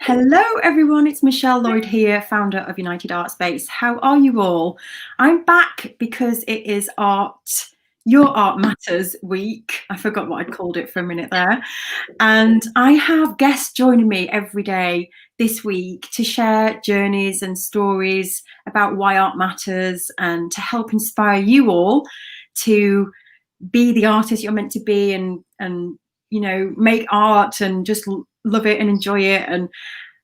Hello everyone, it's Michelle Lloyd here, founder of United Art Space. How are you all? I'm back because it is Your Art Matters week. I forgot what I'd called it for a minute there. And I have guests joining me every day this week to share journeys and stories about why art matters and to help inspire you all to be the artist you're meant to be and you know, make art and just love it and enjoy it. And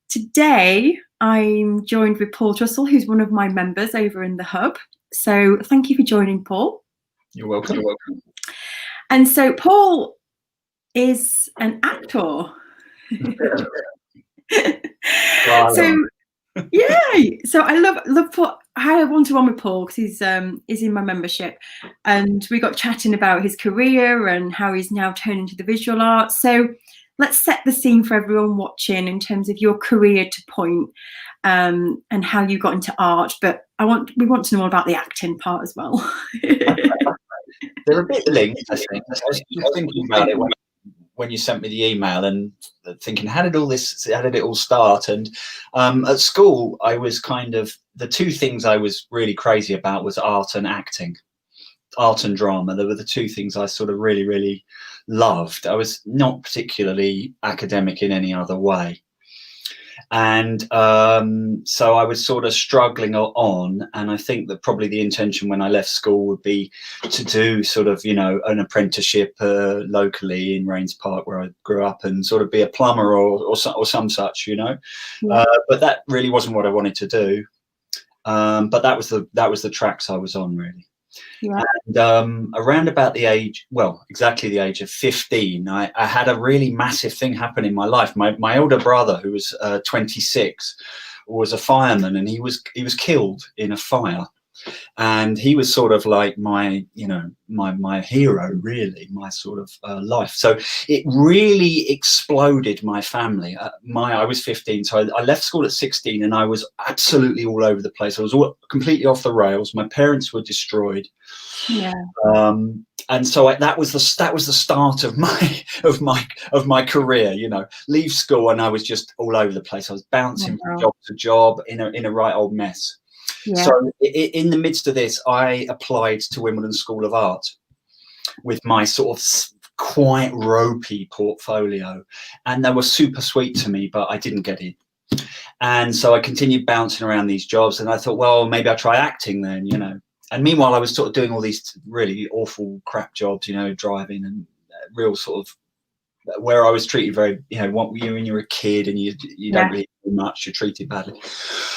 today I'm joined with Paul Trussell, who's one of my members over in the hub. So thank you for joining, Paul. You're welcome. You're welcome. And so Paul is an actor. So yeah, so I love Paul. I had a one-to-one with Paul because he's in my membership, and we got chatting about his career and how he's now turned into the visual arts. So let's set the scene for everyone watching in terms of your career to point and how you got into art. But we want to know all about the acting part as well. They're a bit linked, I think. I was just thinking about it when you sent me the email and thinking, how did it all start? And at school, I was the two things I was really crazy about was art and acting, art and drama. They were the two things I sort of really, really loved. I was not particularly academic in any other way. And so I was sort of struggling on, and I think that probably the intention when I left school would be to do sort of, you know, an apprenticeship locally in Rains Park where I grew up and sort of be a plumber or some such, you know. Yeah. But that really wasn't what I wanted to do. But that was the tracks I was on, really. Yeah. And around about the age, exactly the age of 15, I had a really massive thing happen in my life. My older brother, who was 26, was a fireman, and he was killed in a fire. And he was sort of like my hero, really, my sort of life. So it really exploded my family. I was 15, so I left school at 16, and I was absolutely all over the place. I was completely off the rails. My parents were destroyed. Yeah. And so that was the start of my career. You know, leave school, and I was just all over the place. I was bouncing from job to job in a right old mess. Yeah. So in the midst of this, I applied to Wimbledon School of Art with my sort of quite ropey portfolio, and they were super sweet to me, but I didn't get in. And so I continued bouncing around these jobs, and I thought, well, maybe I'll try acting then, you know. And meanwhile, I was sort of doing all these really awful crap jobs, you know, driving and real sort of where I was treated very, you know, when you're a kid and you don't really do much, you're treated badly.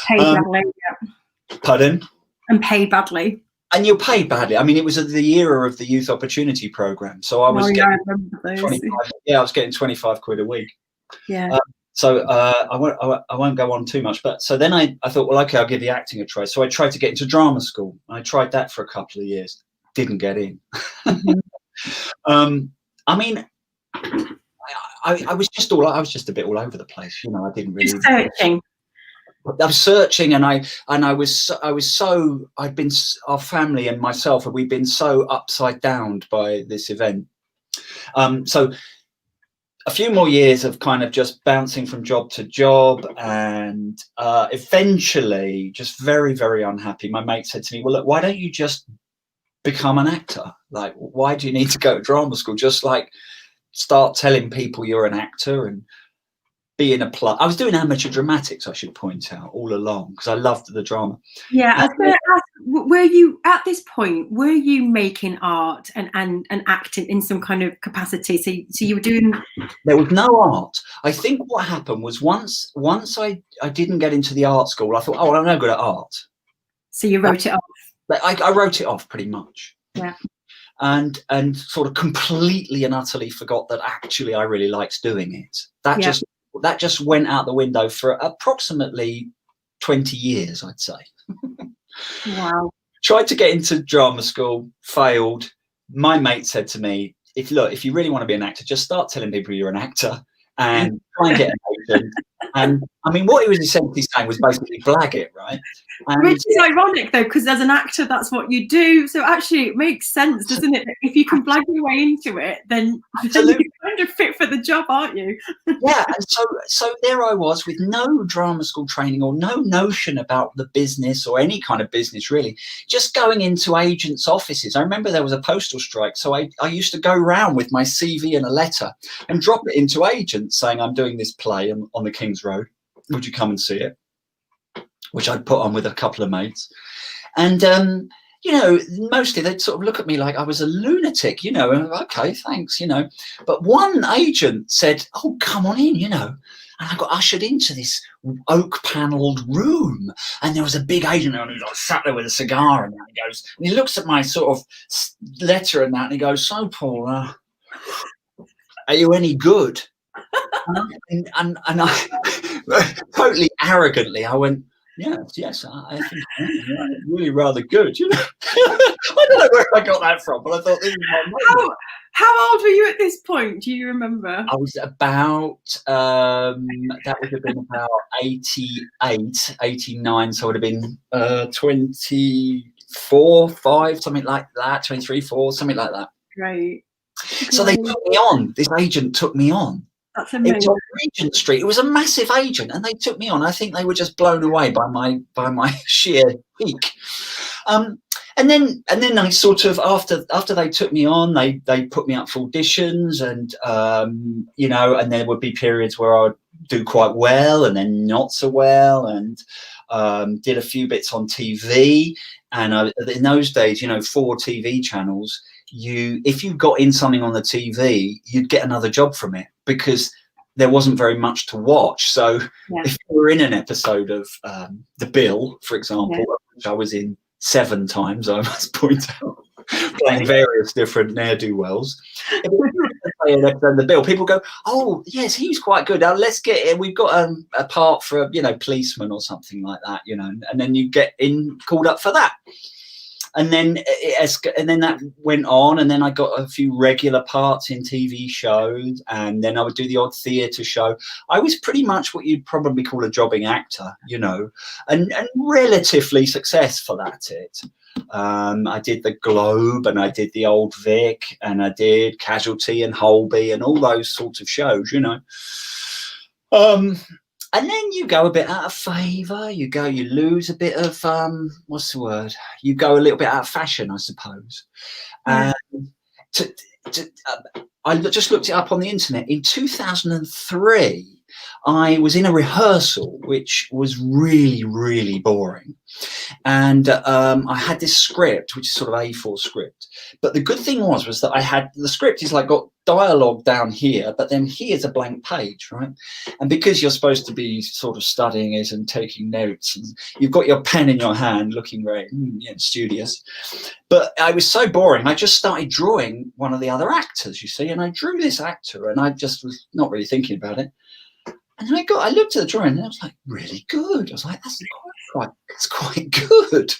Paid badly, yeah. Pardon? And paid badly. And you're paid badly. I mean, it was the era of the Youth Opportunity Programme, so I was I was getting 25 quid a week. Yeah. So I won't go on too much, but so then I thought, well, okay, I'll give the acting a try. So I tried to get into drama school. I tried that for a couple of years, didn't get in. Mm-hmm. I mean, I was just a bit all over the place, you know. I didn't really. Just searching. I was searching, and our family and myself, we've been so upside down by this event. So a few more years of kind of just bouncing from job to job, and eventually just very, very unhappy. My mate said to me, well, look, why don't you just become an actor? Like, why do you need to go to drama school? Just like start telling people you're an actor and be in a play. I was doing amateur dramatics, I should point out, all along, because I loved the drama. Yeah, I was going to ask, were you at this point? Were you making art and acting in some kind of capacity? So you were doing. There was no art. I think what happened was once I didn't get into the art school, I thought, oh, well, I'm no good at art. So you wrote it off. But I wrote it off pretty much. Yeah. And sort of completely and utterly forgot that actually I really liked doing it. That just went out the window for approximately 20 years, I'd say. Wow. Tried to get into drama school, failed. My mate said to me, if you really want to be an actor, just start telling people you're an actor and try and get an agent. And I mean, what he was essentially saying was basically blag it, right? Which is ironic though, because as an actor, that's what you do. So actually, it makes sense, doesn't it? If you can blag your way into it, then you're kind of fit for the job, aren't you? Yeah, and so there I was with no drama school training or no notion about the business or any kind of business really, just going into agents' offices. I remember there was a postal strike, so I used to go round with my CV and a letter and drop it into agents saying, I'm doing this play on the King's Road. Would you come and see it? Which I'd put on with a couple of mates. And, you know, mostly they'd sort of look at me like I was a lunatic, you know, and okay, thanks, you know. But one agent said, oh, come on in, you know. And I got ushered into this oak panelled room. And there was a big agent who was like, sat there with a cigar and that. And he looks at my sort of letter and that, and he goes, so, Paul, are you any good? And I totally arrogantly, I went, yes, I think I'm really rather good. You know, I don't know where I got that from, but I thought this is my moment. How old were you at this point? Do you remember? I was about, that would have been about 88, 89, so I would have been 24, 5, something like that, 23, 4, something like that. Great. So they took me on. This agent took me on. That's amazing. It was on Regent Street. It was a massive agent, and they took me on. I think they were just blown away by my sheer peak. And then I sort of after they took me on, they put me up for auditions, and you know, and there would be periods where I would do quite well, and then not so well, and did a few bits on TV. And in those days, you know, 4 TV channels. If you got in something on the TV, you'd get another job from it because there wasn't very much to watch. So if you were in an episode of The Bill, for example, which I was in 7 times, I must point out, playing various different ne'er-do-wells. If you play an episode of The Bill, people go, oh, yes, he was quite good. Now let's get in. We've got a part for, you know, policeman or something like that, you know, and then you get called up for that. And then that went on, and then I got a few regular parts in TV shows, and then I would do the odd theatre show. I was pretty much what you'd probably call a jobbing actor, you know, and relatively successful at it. I did the Globe, and I did the Old Vic, and I did Casualty and Holby and all those sorts of shows, you know. And then you go a bit out of favour. You lose a bit of what's the word? You go a little bit out of fashion, I suppose. I just looked it up on the internet. In 2003, I was in a rehearsal, which was really, really boring. And I had this script, which is sort of A4 script. But the good thing was that I had the script is like got dialogue down here, but then here's a blank page, right? And because you're supposed to be sort of studying it and taking notes, and you've got your pen in your hand, looking very studious. But I was so boring, I just started drawing one of the other actors, you see, and I drew this actor, and I just was not really thinking about it. And then I looked at the drawing, and I was like, really good. I was like, that's quite good.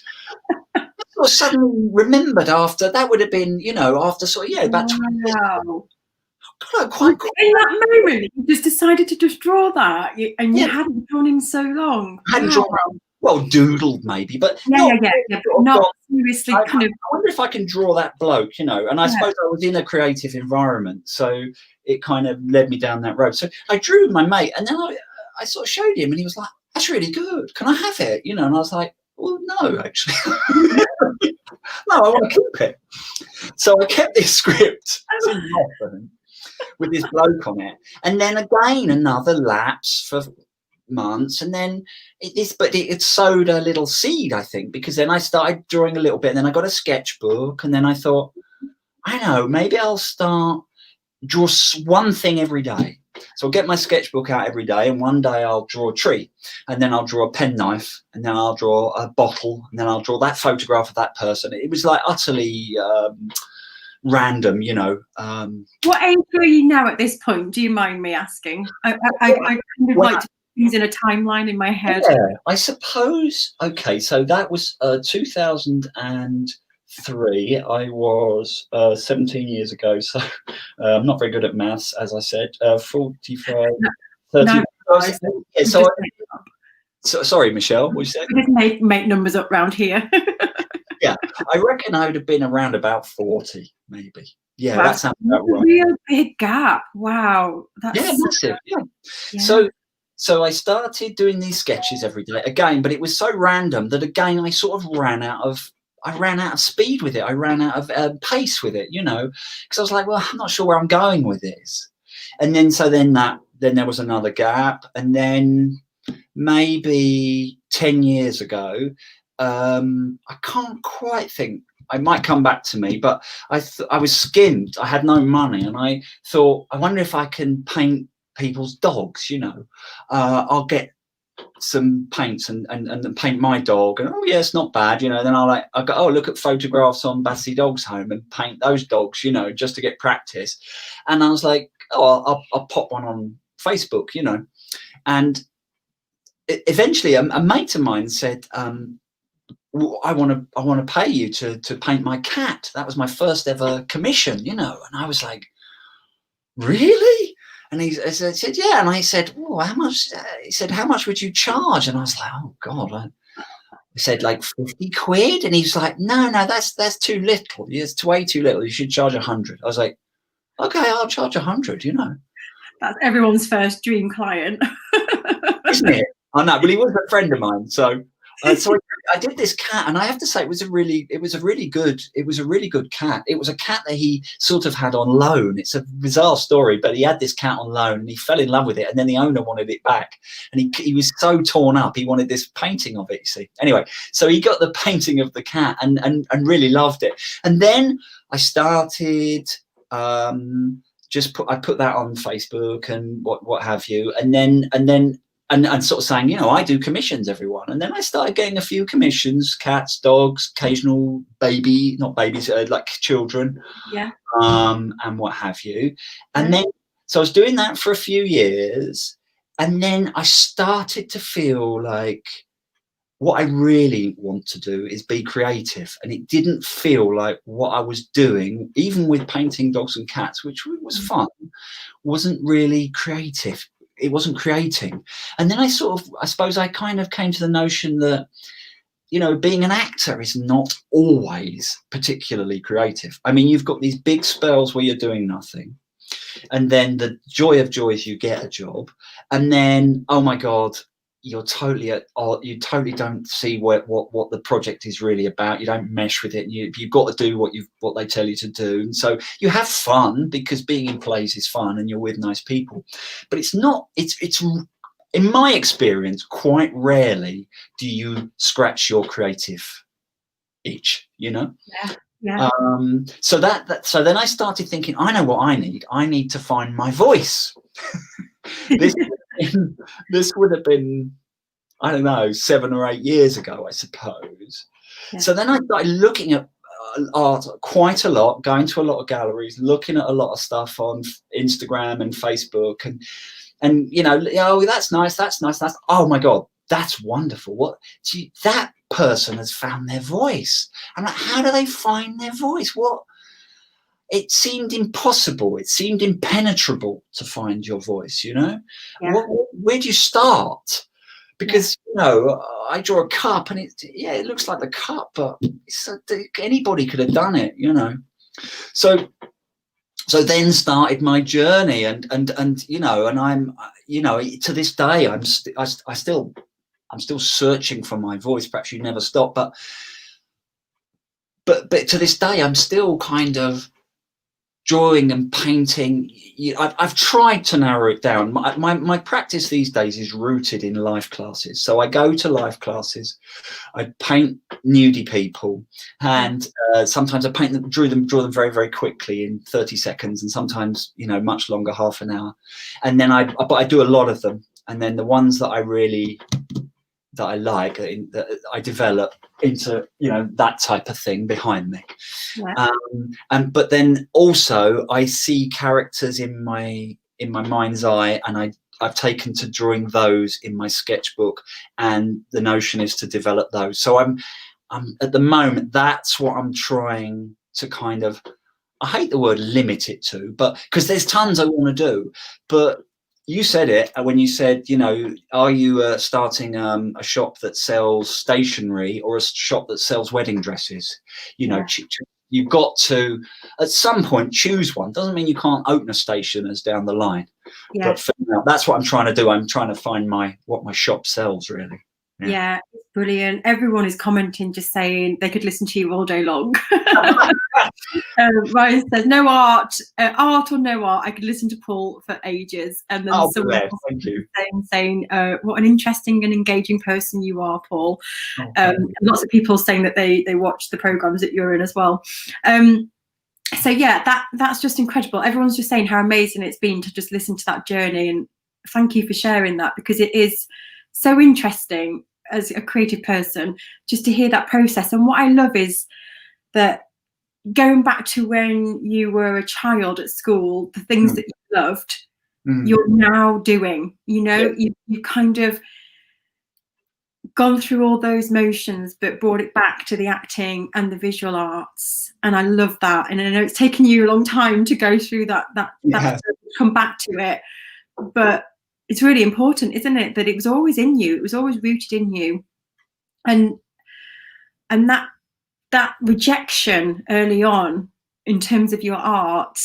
I suddenly remembered after that would have been, you know, after sort of about 20 years. God, quite in that moment, you just decided to just draw that, and you hadn't drawn in so long. Hadn't drawn, well, doodled maybe, but not seriously. I wonder if I can draw that bloke, you know. And I suppose I was in a creative environment, so it kind of led me down that road. So I drew my mate, and then I sort of showed him, and he was like, "That's really good. Can I have it?" You know, and I was like, "Well, no, actually." No, I want to keep it. So I kept this script with this bloke on it, and then again another lapse for months, and then it sowed a little seed, I think, because then I started drawing a little bit, and then I got a sketchbook, and then I thought, I know, maybe I'll draw one thing every day. So I'll get my sketchbook out every day, and one day I'll draw a tree, and then I'll draw a penknife, and then I'll draw a bottle, and then I'll draw that photograph of that person. It was like utterly random, you know. What age are you now at this point? Do you mind me asking? I kind of like to put things in a timeline in my head. Yeah, I suppose. Okay, so that was 2003. I was 17 years ago, so I'm not very good at maths, as I said. 45, 30. No, yeah, so Sorry, Michelle, what you said? We just make numbers up round here. Yeah, I reckon I would have been around about 40, maybe. Yeah, Wow, that sounds about that's a right. real big gap. Wow, that's Yeah, massive. Yeah. yeah. So I started doing these sketches every day again, but it was so random that again I sort of ran out of speed with it. I ran out of pace with it, because I was like, well, I'm not sure where I'm going with this. And then then there was another gap, and then maybe 10 years ago, I can't quite think. I might come back to me, but I was skint. I had no money, and I thought, I wonder if I can paint people's dogs. I'll get some paints and paint my dog, and yeah, it's not bad. Then I'll go, oh, look at photographs on Battersea Dogs Home and paint those dogs, just to get practice. And I was like, oh, I'll pop one on Facebook, and eventually a mate of mine said, I want to pay you to paint my cat. That was my first ever commission, and I was like, really? And he said, yeah. And I said, oh, how much? He said, how much would you charge? And I was like, oh God. I said like 50 quid. And he's like, no, that's too little. It's way too little. You should charge 100. I was like, okay, I'll charge 100, That's everyone's first dream client. Isn't it? I know, but he was a friend of mine. So I did this cat, and I have to say it was a really good cat. It was a cat that he sort of had on loan. It's a bizarre story, but he had this cat on loan, and he fell in love with it, and then the owner wanted it back, and he was so torn up. He wanted this painting of it, you see. Anyway, so he got the painting of the cat and really loved it. And then I started I put that on Facebook and what have you, and then sort of saying, I do commissions, everyone. And then I started getting a few commissions, cats, dogs, occasional not babies, like children, yeah, and what have you. And then, so I was doing that for a few years, and then I started to feel like what I really want to do is be creative. And it didn't feel like what I was doing, even with painting dogs and cats, which was fun, wasn't really creative. It wasn't creating. And then I suppose I kind of came to the notion that, being an actor is not always particularly creative. I mean, you've got these big spells where you're doing nothing. And then the joy of joys, you get a job. And then, oh my God, you totally don't see what the project is really about. You don't mesh with it. You've got to do what they tell you to do. And so you have fun, because being in plays is fun and you're with nice people. But it's in my experience, quite rarely do you scratch your creative itch, Yeah. Yeah. So then I started thinking, I know what I need. I need to find my voice. This would have been, I don't know, 7 or 8 years ago, I suppose. Yeah. So then I started looking at art quite a lot, going to a lot of galleries, looking at a lot of stuff on Instagram and Facebook, and oh, that's nice. Oh my God, that's wonderful. That person has found their voice. I'm like, how do they find their voice? It seemed impossible. It seemed impenetrable to find your voice, Yeah. Where do you start? Because, I draw a cup, and it looks like the cup, but anybody could have done it, So then started my journey, and I'm, to this day, I'm still searching for my voice. Perhaps you never stop, but to this day, I'm still kind of drawing and painting. I've tried to narrow it down. My practice these days is rooted in life classes. So I go to life classes, I paint nudie people, and sometimes I paint them, draw them very, very quickly in 30 seconds, and sometimes much longer, half an hour. And then but I do a lot of them, and then the ones that I like, that I develop into that type of thing behind me. Yeah. But then also I see characters in my mind's eye, and I've taken to drawing those in my sketchbook, and the notion is to develop those. So I'm at the moment, that's what I'm trying to kind of, I hate the word limit it to, but because there's tons I want to do, but you said it when you said, you know, are you starting a shop that sells stationery or a shop that sells wedding dresses? You know, you've got to, at some point, choose one. Doesn't mean you can't open a stationer's down the line. Yeah. But for now, that's what I'm trying to do. I'm trying to find what my shop sells, really. Yeah, it's brilliant. Everyone is commenting, just saying they could listen to you all day long. Ryan says, no art, art or no art, I could listen to Paul for ages. And then someone thank you. saying, what an interesting and engaging person you are, Paul. Lots of people saying that they watch the programmes that you're in as well. So yeah, that's just incredible. Everyone's just saying how amazing it's been to just listen to that journey, and thank you for sharing that, because it is so interesting as a creative person just to hear that process. And what I love is that going back to when you were a child at school, the things that you loved, you're now doing, you know, you kind of gone through all those motions but brought it back to the acting and the visual arts. And I love that. And I know it's taken you a long time to go through that come back to it, but it's really important, isn't it, that it was always in you, it was always rooted in you. And that rejection early on in terms of your art,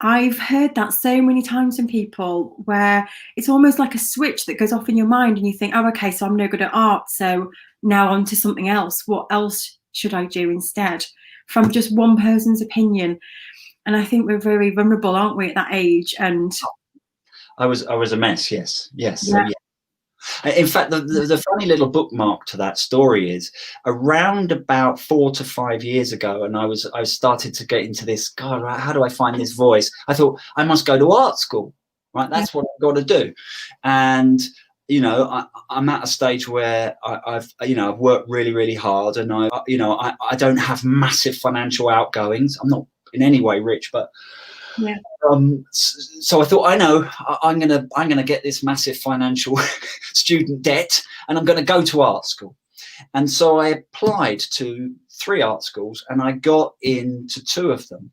I've heard that so many times from people, where it's almost like a switch that goes off in your mind and you think, oh, okay, so I'm no good at art, so now on to something else. What else should I do instead? From just one person's opinion. And I think we're very vulnerable, aren't we, at that age? And I was a mess. Yes. Yeah. In fact, the funny little bookmark to that story is around about 4 to 5 years ago, and I started to get into this, God, how do I find this voice? I thought I must go to art school, right? That's what I've got to do. And you know, I'm at a stage where I've worked really, really hard, and I don't have massive financial outgoings. I'm not in any way rich, but so I thought, I know I'm gonna get this massive financial student debt, and I'm going to go to art school. And so I applied to 3 art schools, and I got into 2 of them.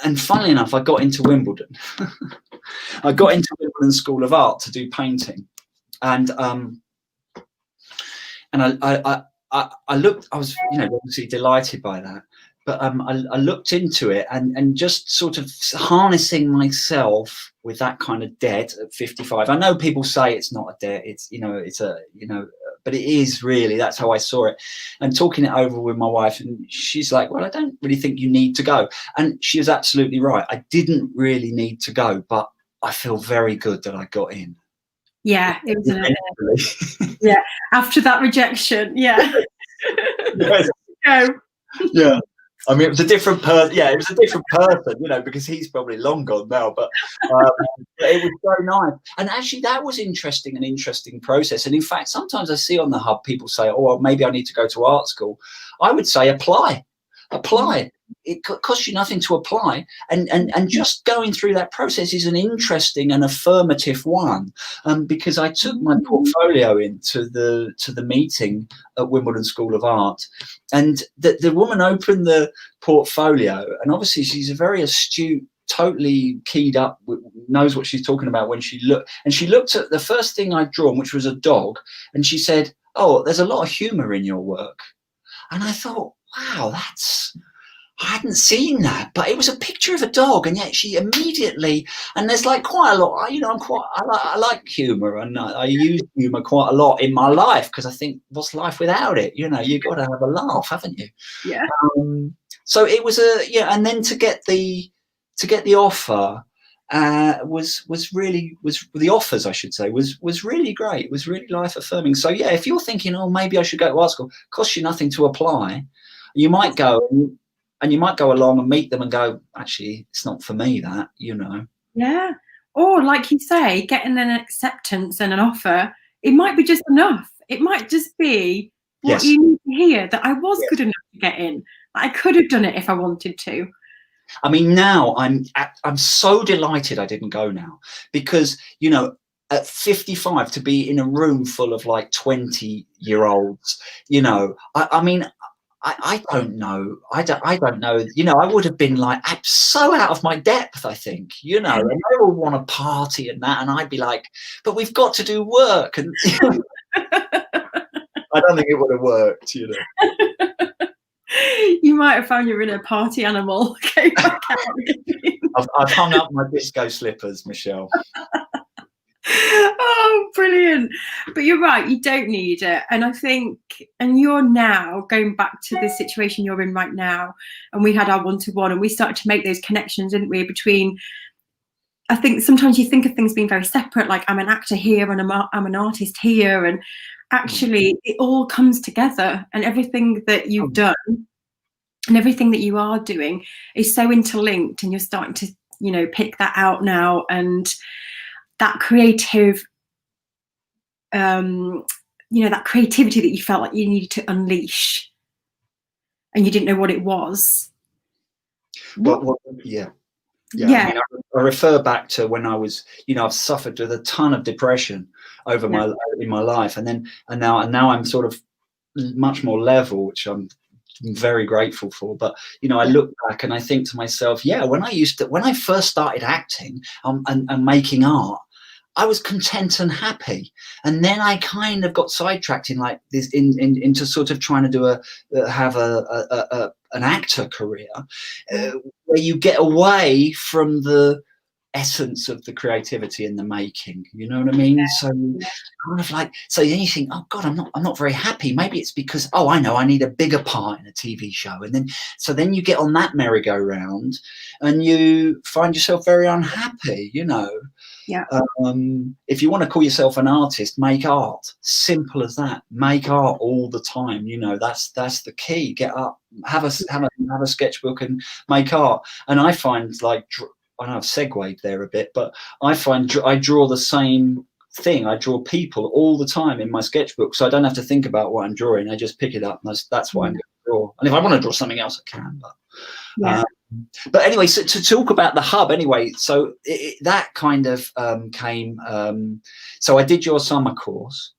And funnily enough, I got into Wimbledon. I got into Wimbledon School of Art to do painting, and I looked. I was, obviously delighted by that. But I looked into it, and just sort of harnessing myself with that kind of debt at 55. I know people say it's not a debt, it's but it is really. That's how I saw it. And talking it over with my wife, and she's like, well, I don't really think you need to go. And she was absolutely right. I didn't really need to go, but I feel very good that I got in. Yeah, it was yeah, after that rejection. Yeah. Yes. Yeah. I mean, it was a different person. Yeah, it was a different person, because he's probably long gone now. But it was so nice. And actually, that was an interesting process. And in fact, sometimes I see on the hub people say, "Oh, well, maybe I need to go to art school." I would say, apply. It costs you nothing to apply, and just going through that process is an interesting and affirmative one, because I took my portfolio into the meeting at Wimbledon School of Art, and the woman opened the portfolio, and obviously she's a very astute, totally keyed up, knows what she's talking about when she looked at the first thing I'd drawn, which was a dog, and she said, "Oh, there's a lot of humour in your work." And I thought, wow, I hadn't seen that, but it was a picture of a dog, and yet she immediately, and there's like quite a lot, I like humour, and I use humour quite a lot in my life, because I think, what's life without it? You've got to have a laugh, haven't you? Yeah. So it was and then to get the offer was the offers, I should say, was really great. It was really life affirming. So yeah, if you're thinking, oh, maybe I should go to art school, costs you nothing to apply. You might go and you might go along and meet them and go, actually, it's not for me, that, Yeah. Or like you say, getting an acceptance and an offer, it might be just enough. It might just be what you need to hear, that I was good enough to get in. I could have done it if I wanted to. I mean, now I'm so delighted I didn't go now, because, at 55, to be in a room full of like 20-year-olds, I mean, I don't know. I don't know. You know, I would have been like, I'm so out of my depth, I think, you know, and they all want to party and that. And I'd be like, but we've got to do work. And I don't think it would have worked, you know. You might have found your inner party animal. I've hung up my disco slippers, Michelle. Oh, brilliant. But you're right, you don't need it. And I think, and you're now going back to the situation you're in right now, and we had our one-to-one and we started to make those connections, didn't we, between, I think sometimes you think of things being very separate, like I'm an actor here and I'm an artist here, and actually it all comes together, and everything that you've done and everything that you are doing is so interlinked, and you're starting to, you know, pick that out now. And that creative, you know, that creativity that you felt like you needed to unleash and you didn't know what it was. Yeah. I mean, I refer back to when I was, you know, I've suffered with a ton of depression over in my life, and now I'm sort of much more level, which I'm very grateful for. But you know, I look back and I think to myself, when I first started acting and making art, I was content and happy, and then I kind of got sidetracked in like this into sort of trying to have an actor career, where you get away from the essence of the creativity and the making, you know what I mean? So kind of like, so then you think, oh God, I'm not very happy. Maybe it's because, oh, I know, I need a bigger part in a TV show. And then you get on that merry-go-round and you find yourself very unhappy, you know. If you want to call yourself an artist, make art. Simple as that. Make art all the time. You know, that's the key. Get up, have a sketchbook and make art. And I find, like, I know I've segued there a bit, but I find I draw the same thing. I draw people all the time in my sketchbook, so I don't have to think about what I'm drawing. I just pick it up, and that's what I'm going to draw. And if I want to draw something else, I can. But anyway, so to talk about the hub, anyway, so that kind of came. So I did your summer course.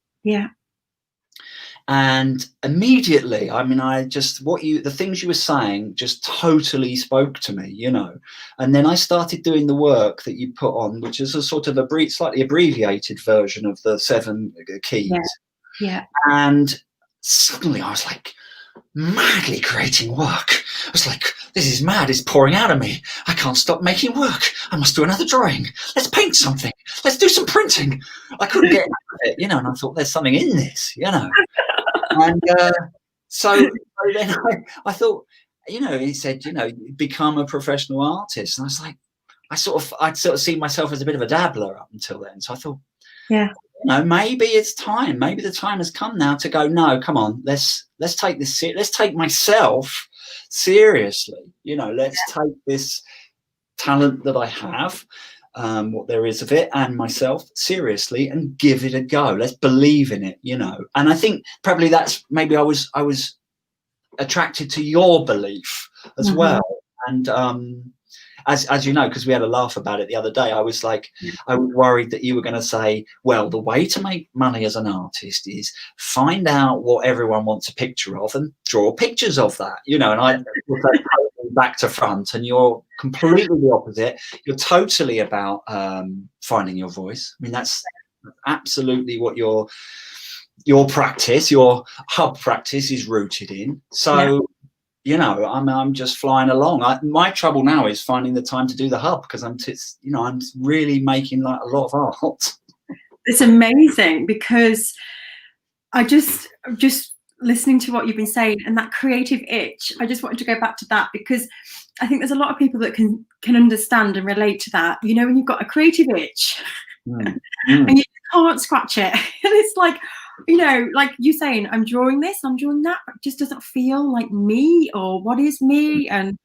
And immediately, I mean, the things you were saying just totally spoke to me, you know. And then I started doing the work that you put on, which is a sort of slightly abbreviated version of the 7 keys. And suddenly I was like madly creating work. I was like, this is mad. It's pouring out of me. I can't stop making work. I must do another drawing. Let's paint something. Let's do some printing. I couldn't get out of it, you know, and I thought there's something in this, you know. And so then I thought, you know, he said, you know, become a professional artist. And I was like, I'd sort of seen myself as a bit of a dabbler up until then. So I thought, you know, maybe it's time. Maybe the time has come now to go, no, come on, let's take this let's take myself seriously. You know, let's take this talent that I have, what there is of it, and myself seriously, and give it a go. Let's believe in it, you know. And I think probably that's maybe I was attracted to your belief as well. And as you know, because we had a laugh about it the other day, I was like, I was worried that you were going to say, well, the way to make money as an artist is find out what everyone wants a picture of and draw pictures of that, you know. And I was like, back to front, and you're completely the opposite. You're totally about finding your voice. I mean, that's absolutely what your practice, your hub practice, is rooted in. So you know, I'm just flying along. My trouble now is finding the time to do the hub, because I'm really making like a lot of art. It's amazing, because I just listening to what you've been saying and that creative itch, I just wanted to go back to that, because I think there's a lot of people that can understand and relate to that. You know, when you've got a creative itch and you can't scratch it, and it's like, you know, like you saying, I'm drawing this, I'm drawing that, but it just doesn't feel like me, or what is me. And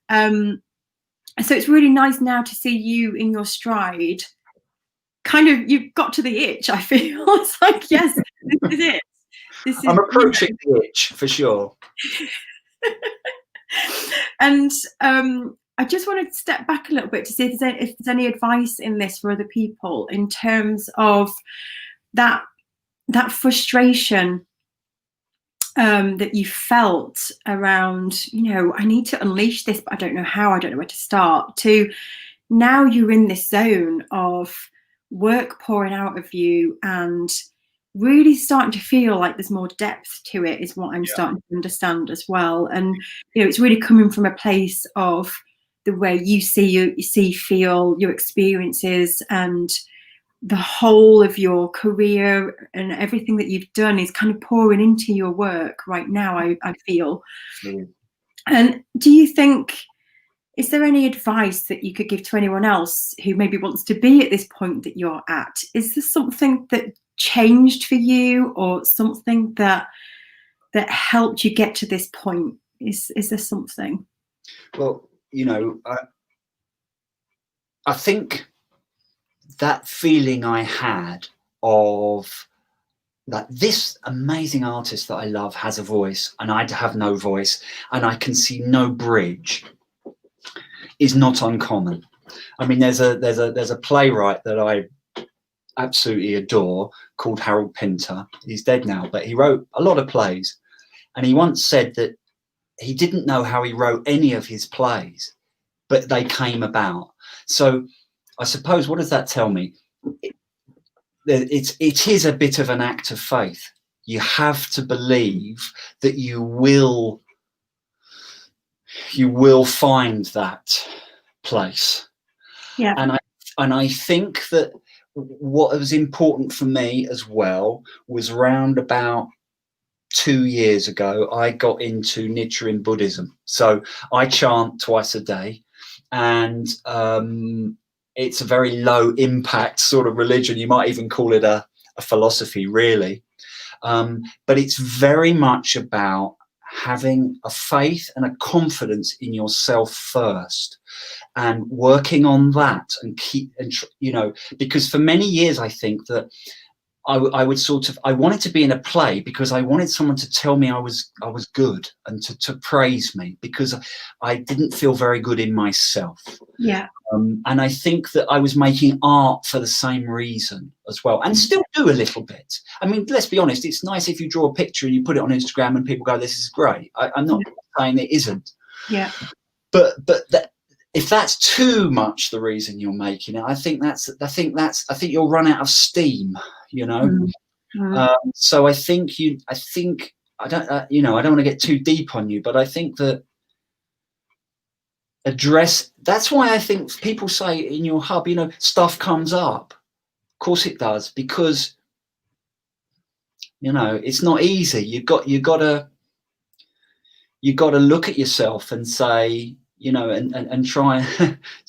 so it's really nice now to see you in your stride. Kind of, you've got to the itch, I feel. It's like, yes, this is it. I'm approaching the itch for sure. And I just wanted to step back a little bit to see if there's any advice in this for other people in terms of that frustration that you felt around, I need to unleash this, but I don't know how, I don't know where to start, to now you're in this zone of work pouring out of you and really starting to feel like there's more depth to it, is what I'm starting to understand as well. And it's really coming from a place of the way you feel your experiences, and the whole of your career and everything that you've done is kind of pouring into your work right now, I feel. And do you think, is there any advice that you could give to anyone else who maybe wants to be at this point that you're at? Is there something that changed for you, or something that helped you get to this point? Is there something? Well, I think that feeling I had of that this amazing artist that I love has a voice and I have no voice and I can see no bridge is not uncommon. I mean, there's a playwright that I absolutely adore called Harold Pinter. He's dead now, but he wrote a lot of plays, and he once said that he didn't know how he wrote any of his plays, but they came about. So I suppose, what does that tell me? It is a bit of an act of faith. You have to believe that you will find that place. Yeah. And I think that what was important for me as well was round about 2 years ago, I got into Nichiren Buddhism. So I chant twice a day, and it's a very low impact sort of religion. You might even call it a philosophy, really. But it's very much about having a faith and a confidence in yourself first, and working on that, and because for many years I think that I wanted to be in a play because I wanted someone to tell me I was good, and to praise me, because I didn't feel very good in myself. Yeah. And I think that I was making art for the same reason as well, and still do a little bit. I mean, let's be honest, it's nice if you draw a picture and you put it on Instagram and people go, this is great. I'm not saying it isn't. Yeah. But if that's too much the reason you're making it, I think you'll run out of steam, So I think I don't want to get too deep on you, but I think that that's why I think people say in your hub, stuff comes up. Of course it does, because it's not easy. You got to look at yourself and say, and try.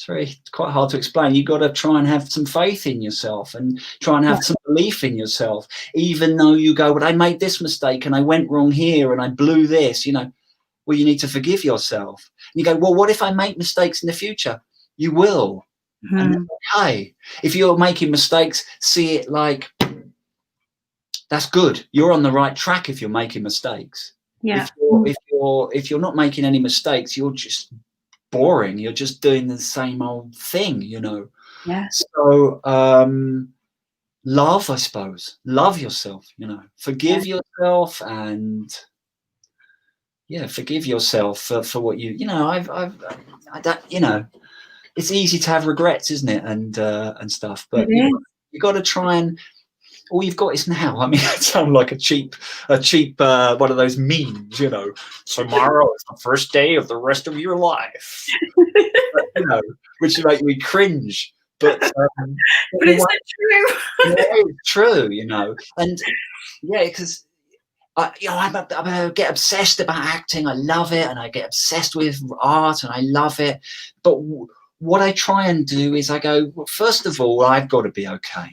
It's quite hard to explain. You've got to try and have some faith in yourself, and try and have some belief in yourself, even though you go, well, I made this mistake and I went wrong here and I blew this, well, you need to forgive yourself. And you go, well, what if I make mistakes in the future? You will. And that's okay. If you're making mistakes, see it like, that's good. You're on the right track if you're making mistakes. Yeah. If you're not making any mistakes, you're just boring. You're just doing the same old thing, Yeah. So love, I suppose. Love yourself, forgive yourself, and forgive yourself for what I don't, it's easy to have regrets, isn't it? And stuff, but you got to try, and all you've got is now. I mean, it sounds like a cheap one of those memes, tomorrow is the first day of the rest of your life, but, which make me cringe. But it's true. It's true, and because I get obsessed about acting. I love it, and I get obsessed with art, and I love it. But what I try and do is I go, well, first of all, I've got to be okay,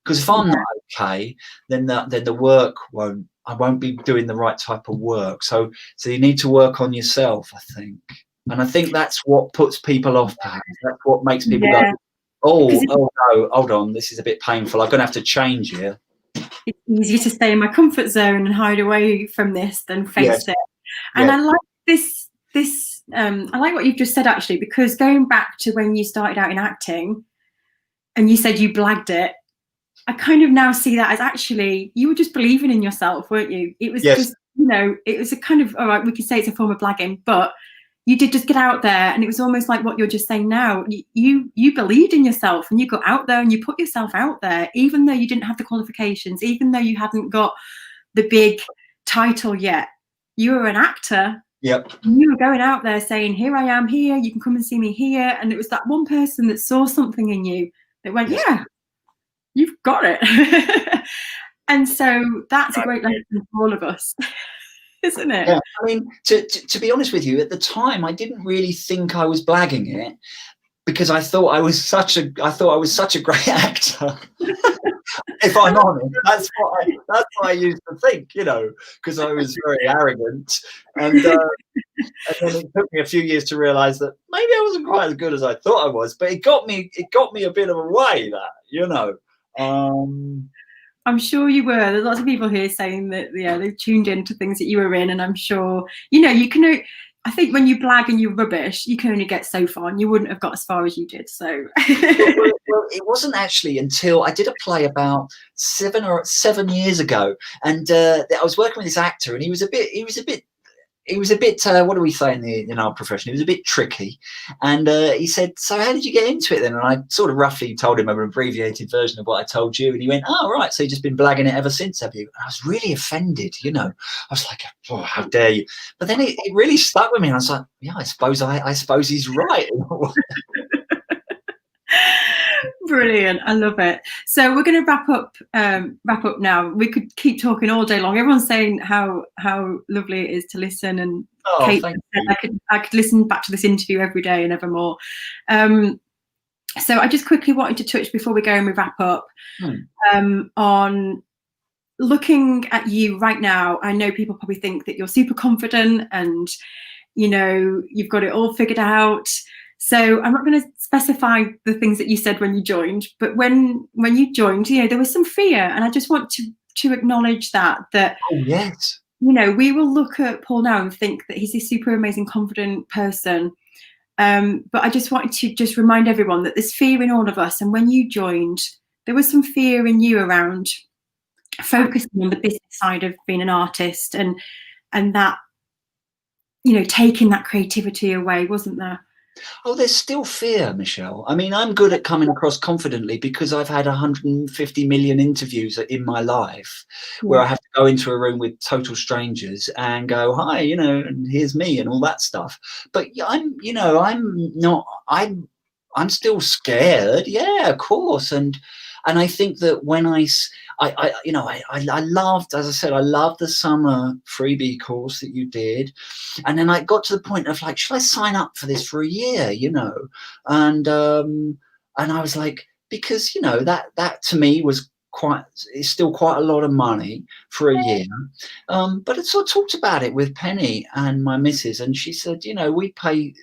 because if I'm not okay, then the work won't. I won't be doing the right type of work. So you need to work on yourself, I think, and I think that's what puts people off. Perhaps that's what makes people go, oh no, hold on, this is a bit painful. I'm going to have to change here. It's easier to stay in my comfort zone and hide away from this than face it. And I like this. I like what you've just said, actually, because going back to when you started out in acting, and you said you blagged it, I kind of now see that as actually you were just believing in yourself, weren't you? It was just you know, it was a kind of, all right, we could say it's a form of blagging, but you did just get out there, and it was almost like what you're just saying now. You believed in yourself, and you got out there and you put yourself out there, even though you didn't have the qualifications, even though you hadn't got the big title yet. You were an actor. Yep. You were going out there saying, here I am here, you can come and see me here. And it was that one person that saw something in you that went, Yes. yeah, you've got it. And so that's a great lesson for all of us. Isn't it? Yeah, I mean, to be honest with you, at the time, I didn't really think I was blagging it, because I thought I was such a great actor. If I'm honest, that's what I used to think, you know, because I was very arrogant, and then it took me a few years to realise that maybe I wasn't quite as good as I thought I was. But it got me a bit of a way, that, you know. I'm sure you were. There's lots of people here saying that, yeah, they've tuned into things that you were in, and I'm sure, you know, you can. I think when you blag and you're rubbish, you can only get so far, and you wouldn't have got as far as you did. So, well, it wasn't actually until I did a play about 7 years ago, and I was working with this actor, and he was a bit. What do we say in our profession? He was a bit tricky, and he said, "So how did you get into it then?" And I sort of roughly told him an abbreviated version of what I told you, and he went, "Oh, right, so you've just been blagging it ever since, have you?" And I was really offended, you know. I was like, "Oh, how dare you!" But then it really stuck with me, and I was like, "Yeah, I suppose he's right." Brilliant. I love it. So we're going to wrap up now. We could keep talking all day long. Everyone's saying how lovely it is to listen, and Kate said I could listen back to this interview every day and evermore. So I just quickly wanted to touch, before we go and we wrap up, on looking at you right now. I know people probably think that you're super confident and, you know, you've got it all figured out. So I'm not going to specify the things that you said when you joined, but when you joined, you know, there was some fear, and I just want to acknowledge that. Oh, yes. You know, we will look at Paul now and think that he's this super amazing, confident person. But I just wanted to just remind everyone that there's fear in all of us. And when you joined, there was some fear in you around focusing on the business side of being an artist, and that, you know, taking that creativity away, wasn't there? Oh, there's still fear, Michelle. I mean, I'm good at coming across confidently because I've had 150 million interviews in my life where I have to go into a room with total strangers and go, "Hi, you know, and here's me," and all that stuff. But I'm still scared. Yeah, of course. And I think that when I loved, as I said, I loved the summer freebie course that you did. And then I got to the point of like, should I sign up for this for a year, you know? And I was like, because, you know, that to me was it's still quite a lot of money for a year. But I sort of talked about it with Penny and my missus, and she said, you know, we pay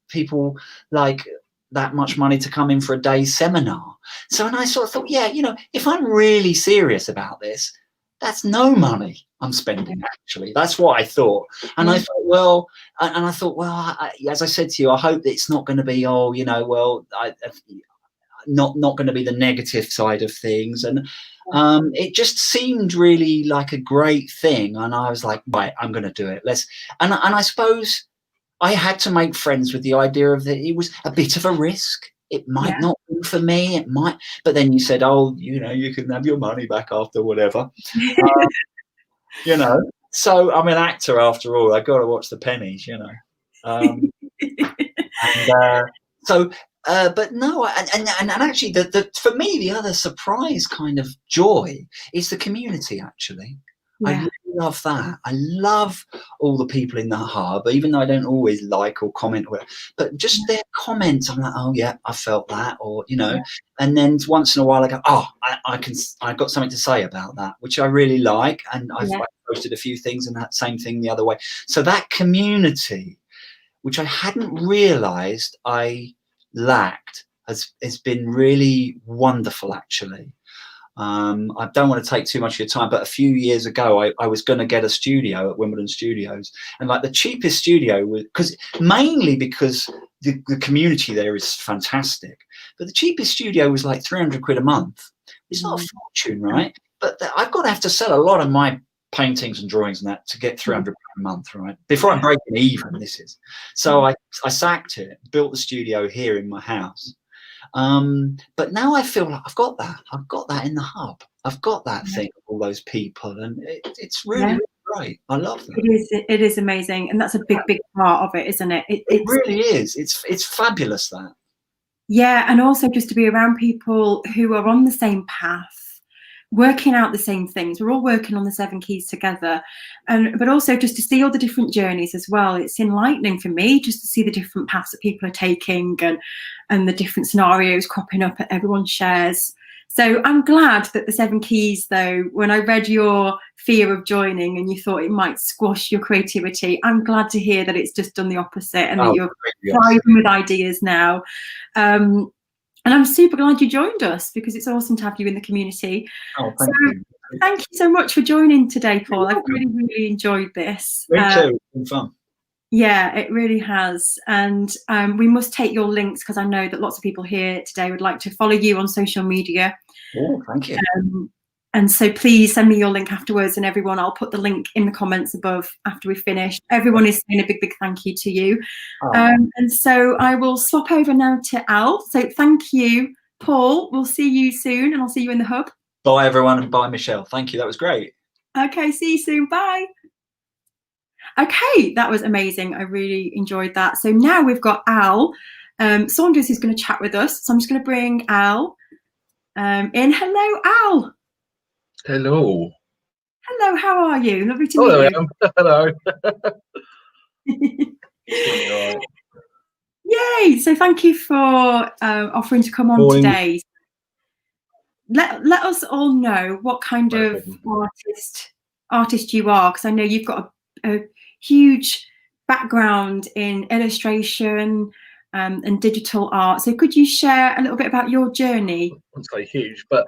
people like that much money to come in for a day's seminar. So, and I sort of thought, yeah, you know, if I'm really serious about this, that's no money I'm spending, actually. That's what I thought. And I thought, well, as I said to you, I hope that it's not going to be, oh, you know, well, not going to be the negative side of things. And it just seemed really like a great thing. And I was like, right, I'm going to do it. And I suppose I had to make friends with the idea of that it was a bit of a risk. It might not be for me. It might, but then you said, "Oh, you know, you can have your money back after whatever." You know, so I'm an actor after all. I got to watch the pennies, you know. But no, and actually, for me, the other surprise kind of joy is the community. Actually, I really love that. I love all the people in the hub, even though I don't always like or comment, but just their comments, I'm like, "Oh yeah, I felt that," or, you know, and then once in a while I go, "Oh, I got something to say about that," which I really like, and I've posted a few things and that same thing the other way. So that community, which I hadn't realised I lacked, has been really wonderful, actually. I don't want to take too much of your time, but a few years ago, I was going to get a studio at Wimbledon Studios, and like the cheapest studio was mainly because the community there is fantastic, but the cheapest studio was like 300 quid a month. It's not a fortune, right? But I've got to have to sell a lot of my paintings and drawings and that to get £300 a month, right? Before I'm breaking even, this is. So I sacked it, built the studio here in my house. But now I feel like I've got that in the hub. I've got that thing of all those people, and it's really great. I love that. It is amazing, and that's a big part of it, isn't it? It really is. It's fabulous, that. Yeah, and also just to be around people who are on the same path, working out the same things. We're all working on the 7 keys together, but also just to see all the different journeys as well. It's enlightening for me just to see the different paths that people are taking, and the different scenarios cropping up that everyone shares. So I'm glad that the 7 keys, though, when I read your fear of joining and you thought it might squash your creativity, I'm glad to hear that it's just done the opposite, and that you're thriving with ideas now. And I'm super glad you joined us, because it's awesome to have you in the community. Oh, thank you. Thank you so much for joining today, Paul. I've really enjoyed this. Me too. It's been fun. Yeah, it really has. And we must take your links, because I know that lots of people here today would like to follow you on social media. Oh, thank you. And so please send me your link afterwards, and everyone, I'll put the link in the comments above after we finish. Everyone is saying a big thank you to you. And so I will swap over now to Al. So thank you, Paul. We'll see you soon, and I'll see you in the hub. Bye, everyone, and bye, Michelle. Thank you. That was great. Okay, see you soon. Bye. Okay, that was amazing. I really enjoyed that. So now we've got Al Saunders, who's going to chat with us. So I'm just going to bring Al in. Hello, Al. Hello. Hello, how are you? Lovely to meet you. Hello. Yay! So thank you for offering to come on today. Let us all know what kind of artist you are, because I know you've got a huge background in illustration and digital art. So could you share a little bit about your journey? I wouldn't say huge, but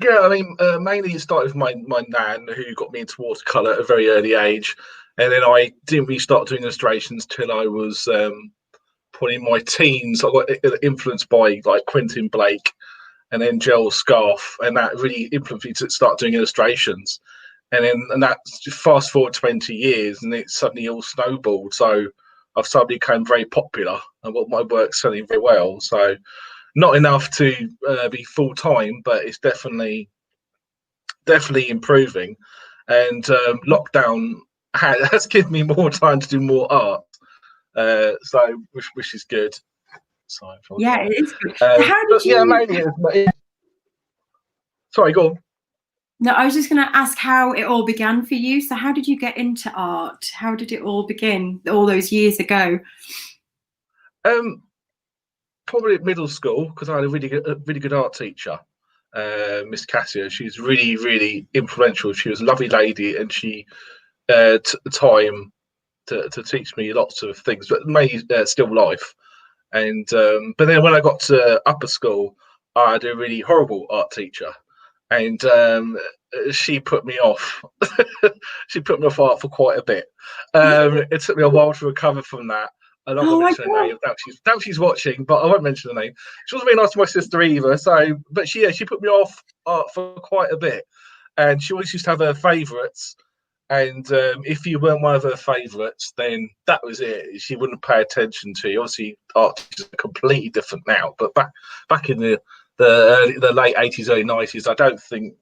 yeah, I mean, mainly it started with my nan, who got me into watercolour at a very early age, and then I didn't really start doing illustrations till I was probably in my teens. I got influenced by like Quentin Blake and then Gerald, Scarfe, and that really influenced me to start doing illustrations. And that fast forward 20 years, and it suddenly all snowballed. So I've suddenly become very popular, and my work's selling very well. So not enough to be full time, but it's definitely improving. And lockdown has given me more time to do more art, so which is good. So yeah, it is good. How did you? Yeah, mainly. Sorry, go on. No, I was just going to ask how it all began for you. So how did you get into art? How did it all begin all those years ago? Probably at middle school, because I had a really good art teacher, Miss Cassia. She was really influential. She was a lovely lady, and she took the time to teach me lots of things, but mainly still life. And but then when I got to upper school, I had a really horrible art teacher, and she put me off. She put me off art for quite a bit. It took me a while to recover from that. I'm not going to mention her name. Doubt she's watching, but I won't mention her name. She wasn't very nice to my sister either. So, but she put me off art for quite a bit, and she always used to have her favourites. And if you weren't one of her favourites, then that was it. She wouldn't pay attention to you. Obviously, art is completely different now. But back in the late 80s, early 90s, I don't think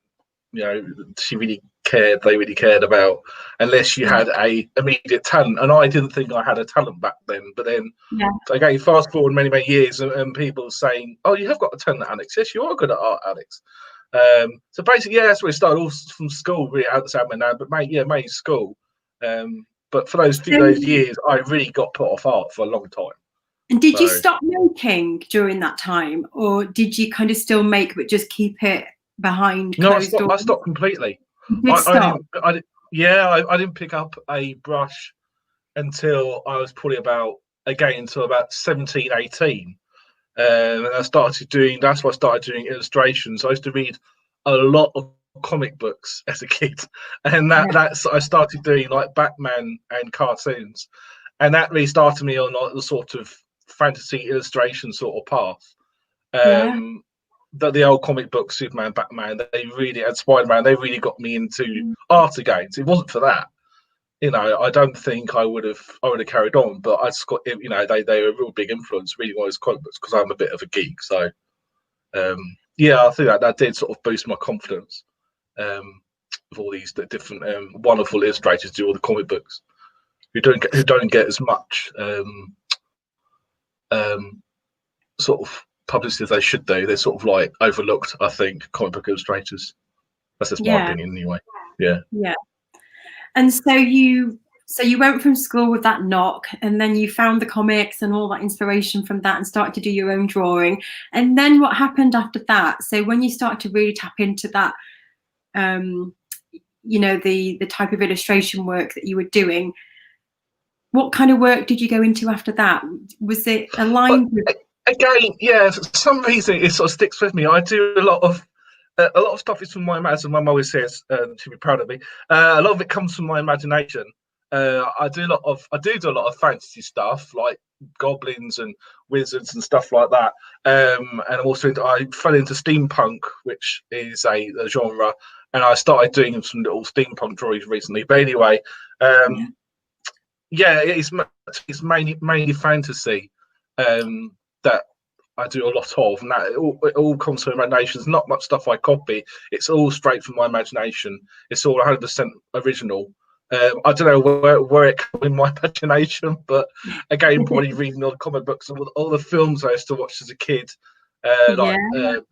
she really cared. They really cared about, unless you had a immediate talent. And I didn't think I had a talent back then. But then, again, fast forward many many years, and people saying, "Oh, you have got a talent, Alex. Yes, you are good at art, Alex." So basically, that's where it started, all from school, really, outside my nan, but mainly school. But for those years, I really got put off art for a long time. And did you stop making during that time, or did you kind of still make but just keep it behind closed doors? I stopped completely. I didn't pick up a brush until I was probably about 17, 18. And I started doing, that's why I started doing illustrations. I used to read a lot of comic books as a kid, and that's I started doing like Batman and cartoons, and that really started me on like the sort of fantasy illustration sort of path. the old comic books, Superman, Batman, they really, and Spider-Man, they really got me into art again. So it wasn't for that, you know, I don't think I would have carried on. But I just got, you know, they were a real big influence reading all those comic books because I'm a bit of a geek. So yeah, I think that did sort of boost my confidence. With all these different wonderful illustrators do all the comic books who don't get as much sort of publicity as they should do. They're sort of like overlooked, I think, comic book illustrators. That's just my opinion anyway. Yeah. And so you went from school with that knock, and then you found the comics and all that inspiration from that and started to do your own drawing. And then what happened after that? So when you started to really tap into that, you know, the type of illustration work that you were doing, what kind of work did you go into after that? Was it aligned with... Again, yeah, for some reason it sort of sticks with me. I do a lot of stuff is from my imagination. My mum always says to be proud of me. A lot of it comes from my imagination. I do a lot of fantasy stuff like goblins and wizards and stuff like that. And also I fell into steampunk, which is a genre, and I started doing some little steampunk drawings recently. But anyway, yeah, it's mainly fantasy that I do a lot of, and that it all comes from imagination. There's not much stuff I copy. It's all straight from my imagination. It's all 100% original. I don't know where it comes in my imagination, but again, probably reading all the comic books and all the films I used to watch as a kid, like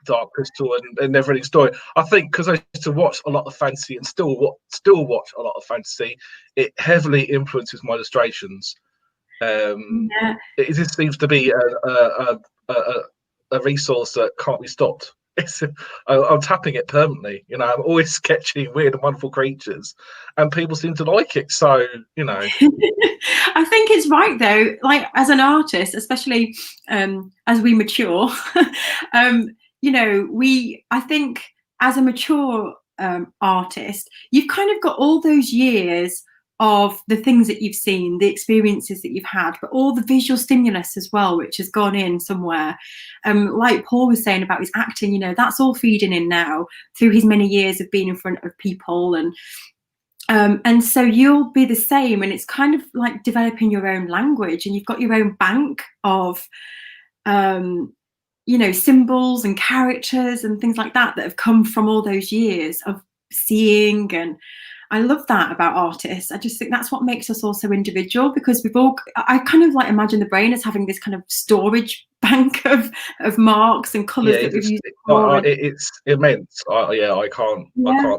Dark Crystal and Neverending Story. I think because I used to watch a lot of fantasy and still watch a lot of fantasy, it heavily influences my illustrations. It just seems to be a resource that can't be stopped. I'm tapping it permanently. You know, I'm always sketching weird and wonderful creatures, and people seem to like it. So, you know, I think it's right though. Like as an artist, especially as we mature, you know, I think as a mature artist, you've kind of got all those years of the things that you've seen, the experiences that you've had, but all the visual stimulus as well, which has gone in somewhere. Like Paul was saying about his acting, you know, that's all feeding in now through his many years of being in front of people, and so you'll be the same. And it's kind of like developing your own language, and you've got your own bank of you know, symbols and characters and things like that have come from all those years of seeing. And I love that about artists. I just think that's what makes us all so individual, because I kind of like imagine the brain as having this kind of storage bank of marks and colours that we've used before. It's immense. I can't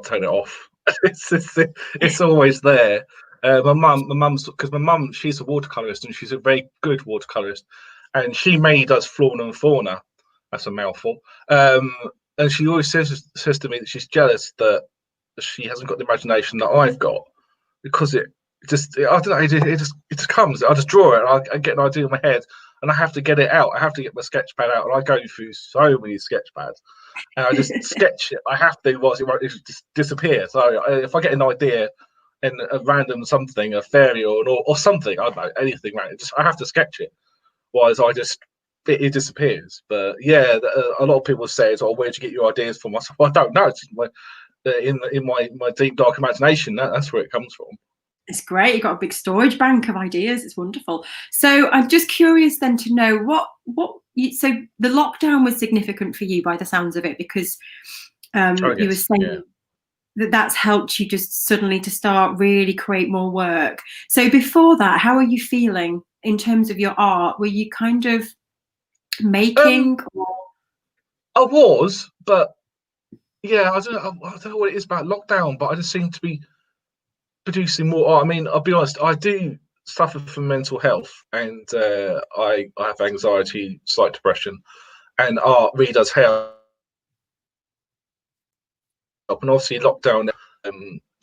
turn it off. it's always there. My mum, she's a watercolourist, and she's a very good watercolourist, and she mainly does flora and fauna. That's a mouthful. And she always says to me that she's jealous that she hasn't got the imagination that I've got, because I don't know, it just comes. I just draw it, I get an idea in my head, and I have to get it out. I have to get my sketch pad out, and I go through so many sketch pads, and I just sketch it. I have to, it just disappear. So if I get an idea and a random something, a fairy or something, I don't know, anything random, I have to sketch it. Otherwise, it disappears. But yeah, a lot of people say, "Oh, where'd you get your ideas from?" I said, well, I don't know. It's in my deep dark imagination. That's where it comes from. It's great. You've got a big storage bank of ideas. It's wonderful. So I'm just curious then to know so the lockdown was significant for you by the sounds of it, because you were saying that's helped you just suddenly to start really create more work. So before that, how are you feeling in terms of your art? Were you kind of making? I was, but yeah, I don't know what it is about lockdown, but I just seem to be producing more art. I mean, I'll be honest, I do suffer from mental health, and I have anxiety, slight depression, and art really does help. And obviously lockdown,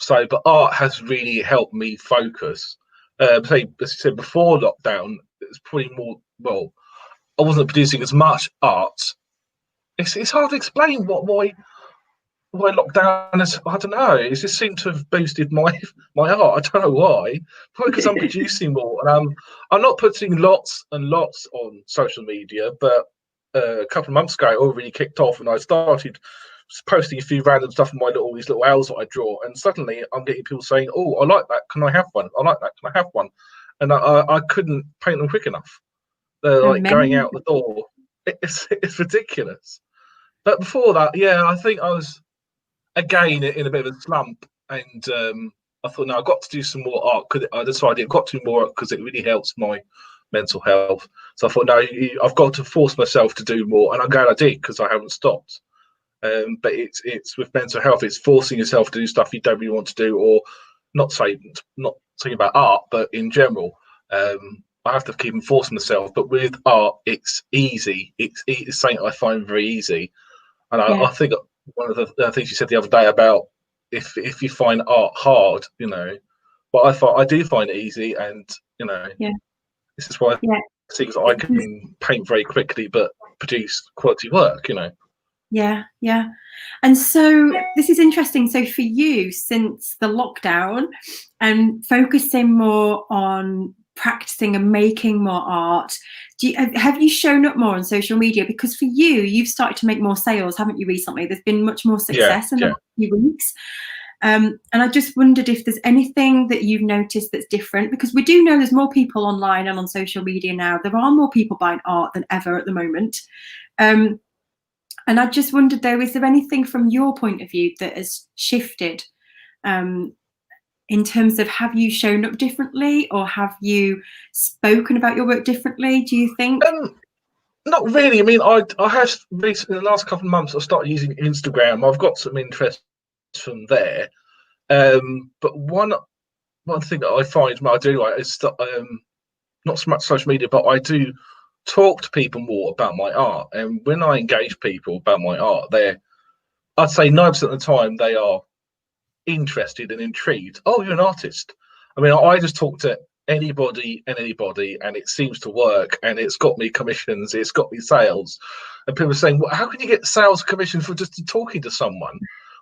but art has really helped me focus. Say, as I said, before lockdown, it's probably more, well, I wasn't producing as much art. It's hard to explain why lockdown is. I don't know. It just seemed to have boosted my art. I don't know why. Probably because I'm producing more, and I'm not putting lots and lots on social media, but a couple of months ago, it already kicked off, and I started posting a few random stuff in these little owls that I draw, and suddenly I'm getting people saying, "Oh, I like that. Can I have one? I like that. Can I have one?" And I couldn't paint them quick enough. They're like going out the door. It's ridiculous. But before that, yeah, I think I was again in a bit of a slump, and I thought, no, I've got to do some more art, because I decided I've got to do more art because it really helps my mental health. So I thought, no, I've got to force myself to do more, and I'm glad I did, because I haven't stopped. But it's with mental health, it's forcing yourself to do stuff you don't really want to do, or not talking about art, but in general. I have to keep enforcing myself. But with art, it's easy. It's something I find very easy, and I think one of the things you said the other day about if you find art hard, but I do find it easy, and this is why I can paint very quickly, but produce quality work. Yeah. And so this is interesting. So for you, since the lockdown, and focusing more on practicing and making more art, have you shown up more on social media? Because for you, you've started to make more sales, haven't you, recently? There's been much more success in the last few weeks. And I just wondered if there's anything that you've noticed that's different, because we do know there's more people online and on social media now. There are more people buying art than ever at the moment. And I just wondered, though, is there anything from your point of view that has shifted in terms of, have you shown up differently, or have you spoken about your work differently, do you think? Not really. I mean, I have recently, in the last couple of months, I started using Instagram. I've got some interest from there. But one thing that I find I do like is that, not so much social media, but I do talk to people more about my art. And when I engage people about my art, I'd say 9% of the time they are interested and intrigued. Oh, you're an artist. I mean, I just talk to anybody, and it seems to work, and it's got me commissions, it's got me sales. And people are saying, well, how can you get sales commission for just talking to someone?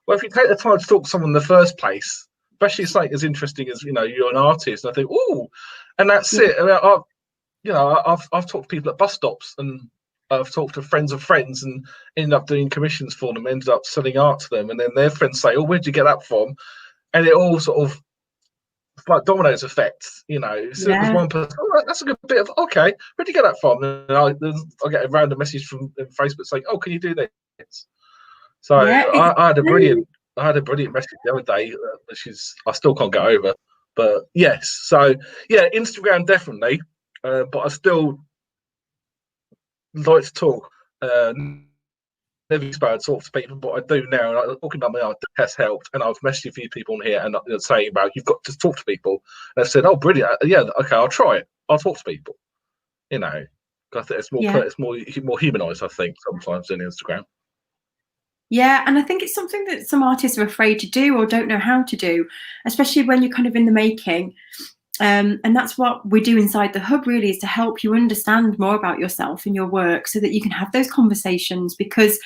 Well, if you take the time to talk to someone in the first place, especially something as interesting as, you're an artist, and I think, oh, and that's it. I mean, I've talked to people at bus stops, and I've talked to friends of friends, and ended up doing commissions for them, ended up selling art to them, and then their friends say, "Oh, where'd you get that from?" And it all sort of, it's like dominoes effect, So there's one person, "Oh, right, that's a good bit of, okay, where'd you get that from?" And I get a random message from Facebook saying, "Oh, can you do this?" So I had a brilliant message the other day, which I still can't get over. But yes, so yeah, Instagram definitely. But I still like to talk. Never used to talk to people, but I do now. And talking about my art has helped. And I've messaged a few people on here and saying about, you've got to talk to people. And I've said, "Oh, brilliant! Yeah, okay, I'll try it. I'll talk to people." I think it's more humanised, I think, sometimes than Instagram. Yeah, and I think it's something that some artists are afraid to do or don't know how to do, especially when you're kind of in the making. And that's what we do inside the hub, really, is to help you understand more about yourself and your work, so that you can have those conversations, because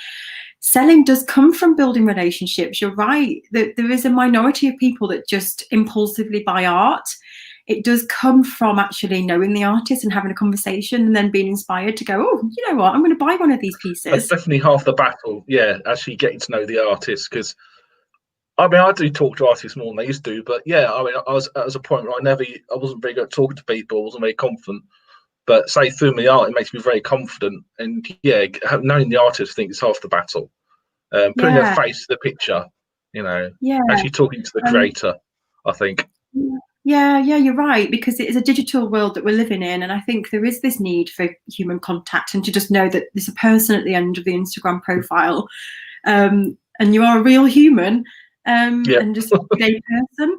selling does come from building relationships. You're right, that there is a minority of people that just impulsively buy art. It does come from actually knowing the artist and having a conversation, and then being inspired to go, "Oh, you know what, I'm going to buy one of these pieces." That's definitely half the battle. Yeah, actually getting to know the artist, because I mean, I do talk to artists more than I used to, but yeah, I mean, I was at a point where I wasn't very good at talking to people, I wasn't very confident. But say through my art, it makes me very confident. And yeah, knowing the artist, I think, is half the battle. Putting a face to the picture, actually talking to the creator, I think. Yeah, you're right, because it is a digital world that we're living in, and I think there is this need for human contact, and to just know that there's a person at the end of the Instagram profile, and you are a real human. And just a everyday person.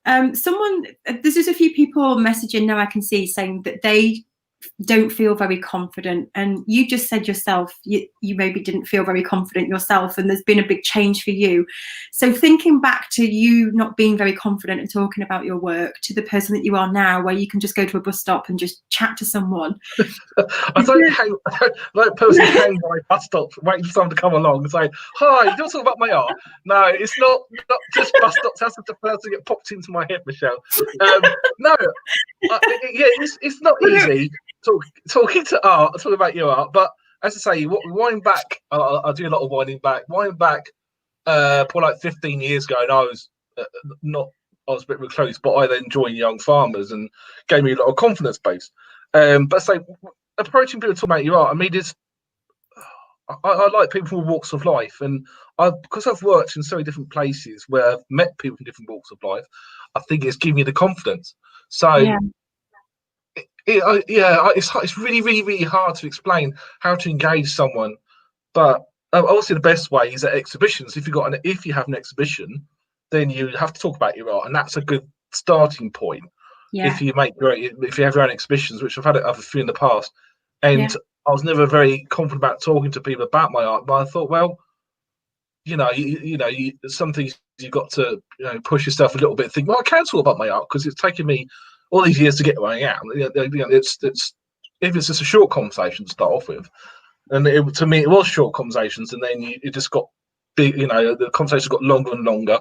There's just a few people messaging now, I can see, saying that they don't feel very confident, and you just said yourself you maybe didn't feel very confident yourself, and there's been a big change for you. So thinking back to you not being very confident and talking about your work, to the person that you are now, where you can just go to a bus stop and just chat to someone. I don't personally hang by bus stops waiting for someone to come along and say, "Hi, you want to talk about my art?" No, it's not just bus stops. That's the first thing that popped into my head, Michelle. It's not easy talking to art, talking about your art, but as I say, wind back. I do a lot of winding back. Wind back, probably like 15 years ago, and I was I was a bit recluse, but I then joined Young Farmers and gave me a lot of confidence base. But say approaching people to talk about your art, I mean, I like people from all walks of life, and because I've worked in so many different places where I've met people from different walks of life, I think it's given me the confidence. So Yeah. It's really, really, really hard to explain how to engage someone, but obviously the best way is at exhibitions. If you have an exhibition, then you have to talk about your art, and that's a good starting point. Yeah. If you have your own exhibitions, which I've had a few in the past, and Yeah. I was never very confident about talking to people about my art, but I thought, well, some things you've got to push yourself a little bit. Think, well, I can talk about my art because it's taken me all these years to get where I am. It's if it's just a short conversation to start off with, and to me it was short conversations, and then it just got big. The conversation got longer and longer,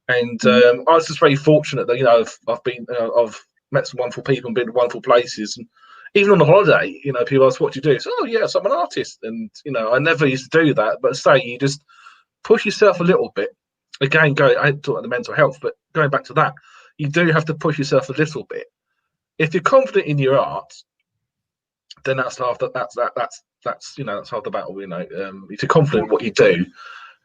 and I was just very fortunate that I've met some wonderful people and been to wonderful places, and even on the holiday, people ask, what do you do? So, oh yes, I'm an artist, and I never used to do that, but say you just push yourself a little bit. Again, I talk about the mental health, but going back to that, you do have to push yourself a little bit. If you're confident in your art, then that's half that's half the battle. If you're confident in what you do,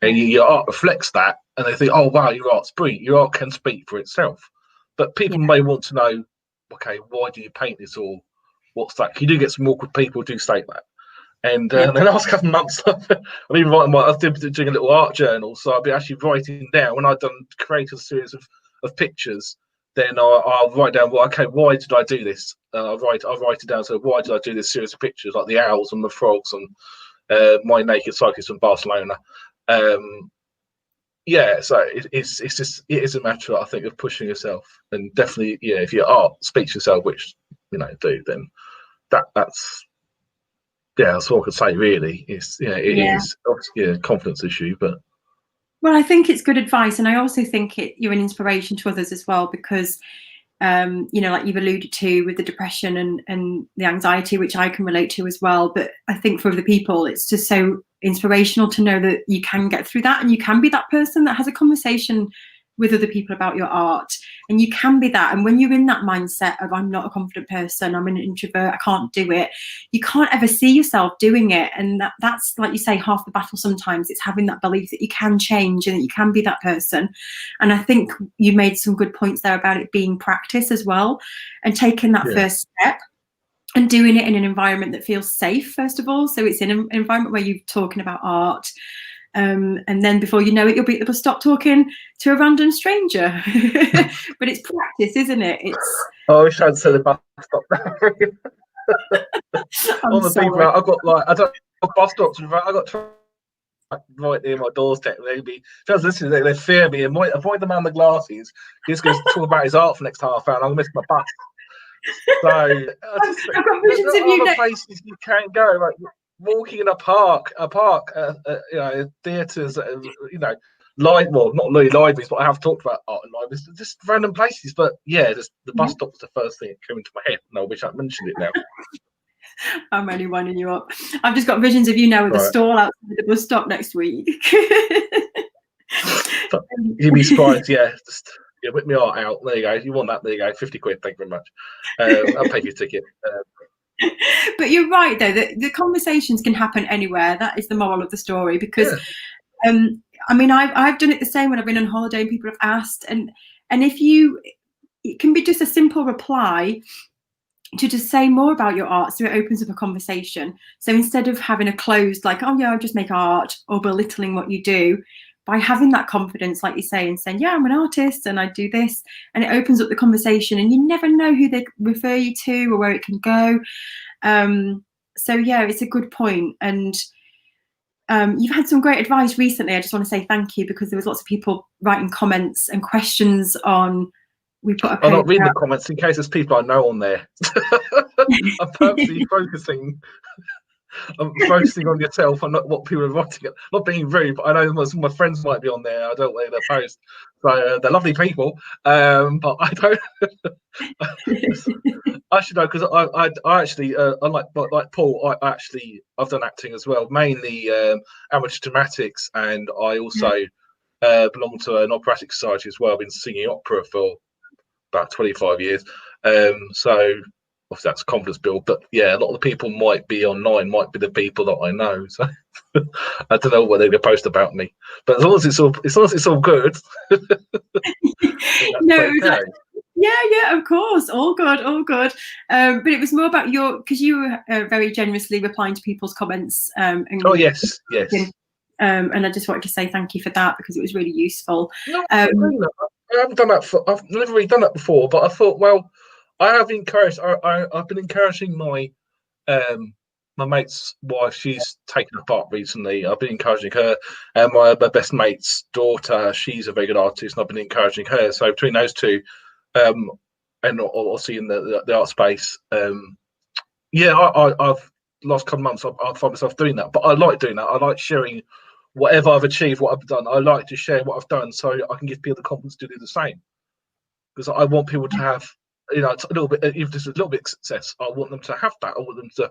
and your art reflects that, and they think, oh wow, your art's brilliant. Your art can speak for itself. But people may want to know, okay, why do you paint this, or what's that? You do get some awkward people who do say that. And the last couple of months, I've been writing. I was doing a little art journal, so I'll be actually writing down when I've created a series of pictures. Then I'll write down, well, okay, why did I do this? I'll write it down. So why did I do this series of pictures, like the owls and the frogs and my naked cyclist from Barcelona? So it is a matter, I think, of pushing yourself, and definitely, if your art speaks to yourself, which then that's. Yeah, that's what I could say. Really, it is obviously a confidence issue, but I think it's good advice, and I also think you're an inspiration to others as well, because like you've alluded to with the depression and the anxiety, which I can relate to as well. But I think for other people, it's just so inspirational to know that you can get through that, and you can be that person that has a conversation with other people about your art, and you can be that. And when you're in that mindset of, I'm not a confident person, I'm an introvert, I can't do it, you can't ever see yourself doing it. And that's, like you say, half the battle. Sometimes it's having that belief that you can change and that you can be that person. And I think you made some good points there about it being practice as well, and taking that first step and doing it in an environment that feels safe, first of all. So it's in an environment where you're talking about art, and then before you know it, you'll be at the bus stop talking to a random stranger. But it's practice, isn't it? I wish I'd said the bus stop. All the people I've got, I don't have bus stops. I got right near my doorstep. Maybe if I was listening, they fear me and might avoid the man with the glasses. He's going to talk about his art for the next half hour, and I'll miss my bus. So I've got visions of you. Other places you can't go, like walking in a park, theatres, not really libraries, but I have talked about art and libraries, just random places. But just the bus stop was the first thing that came into my head, and I wish I'd mentioned it now. I'm only winding you up. I've just got visions of you now with a stall outside the bus stop next week. But you'd be surprised, just whip me art out. There you go. You want that? There you go. 50 quid. Thank you very much. I'll pay for your ticket. But you're right, though, that the conversations can happen anywhere. That is the moral of the story, because I've done it the same when I've been on holiday and people have asked, and it can be just a simple reply to just say more about your art, so it opens up a conversation. So instead of having a closed, like, oh yeah, I just make art, or belittling what you do, by having that confidence, like you say, and saying, yeah, I'm an artist and I do this, and it opens up the conversation, and you never know who they refer you to or where it can go. So yeah, it's a good point. And you've had some great advice recently. I just want to say thank you, because there was lots of people writing comments and questions on. We put a I'm not reading the comments in case there's people I know on there. I'm purposely focusing. focusing on yourself and not what people are writing. Not being rude, but I know some of my friends might be on there. I don't like their post. So they're lovely people, but I don't. I should know, because I actually, unlike like Paul, I've done acting as well, mainly amateur dramatics, and I also belong to an operatic society as well. I've been singing opera for about 25 years, so obviously that's a confidence build. But yeah, a lot of the people might be online, might be the people that I know. So I don't know what they're going to post about me, but as long as it's all good. No, okay. Yeah, of course, all good. But it was more about because you were very generously replying to people's comments. And yes. And I just wanted to say thank you for that, because it was really useful. No, I haven't done that. I've never really done that before, but I thought, well, I have encouraged. I've been encouraging my my mate's wife. She's taken up art recently. I've been encouraging her, and my best mate's daughter. She's a very good artist, and I've been encouraging her. So between those two, and obviously in the art space, I've last couple of months I find myself doing that. But I like doing that. I like sharing whatever I've achieved, what I've done. I like to share what I've done, so I can give people the confidence to do the same. Because I want people to have, it's a little bit, even just a little bit of success. I want them to have that. I want them to